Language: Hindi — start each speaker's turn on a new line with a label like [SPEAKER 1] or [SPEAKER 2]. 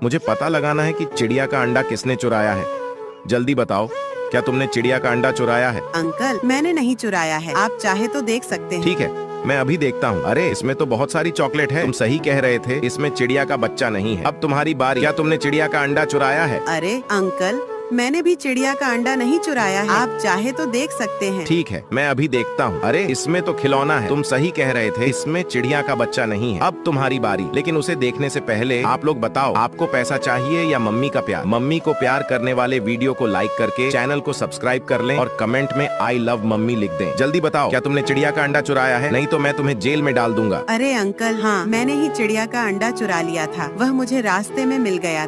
[SPEAKER 1] मुझे पता लगाना है कि चिड़िया का अंडा किसने चुराया है। जल्दी बताओ, क्या तुमने चिड़िया का अंडा चुराया है?
[SPEAKER 2] अंकल, मैंने नहीं चुराया है। आप चाहे तो देख सकते हैं।
[SPEAKER 1] ठीक है, मैं अभी देखता हूँ। अरे, इसमें तो बहुत सारी चॉकलेट है। तुम सही कह रहे थे, इसमें चिड़िया का बच्चा नहीं है। अब तुम्हारी बारी। क्या तुमने चिड़िया का अंडा चुराया है?
[SPEAKER 2] अरे अंकल, मैंने भी चिड़िया का अंडा नहीं चुराया है। आप चाहे तो देख सकते हैं।
[SPEAKER 1] ठीक है, मैं अभी देखता हूँ। अरे, इसमें तो खिलौना है। तुम सही कह रहे थे, इसमें चिड़िया का बच्चा नहीं है। अब तुम्हारी बारी। लेकिन उसे देखने से पहले आप लोग बताओ, आपको पैसा चाहिए या मम्मी का प्यार? मम्मी को प्यार करने वाले वीडियो को लाइक करके चैनल को सब्सक्राइब कर लें और कमेंट में आई लव मम्मी लिख दें। जल्दी बताओ, क्या तुमने चिड़िया का अंडा चुराया है? नहीं तो मैं तुम्हें जेल में डाल दूंगा।
[SPEAKER 2] अरे अंकल, हाँ, मैंने ही चिड़िया का अंडा चुरा लिया था। वह मुझे रास्ते में मिल गया था।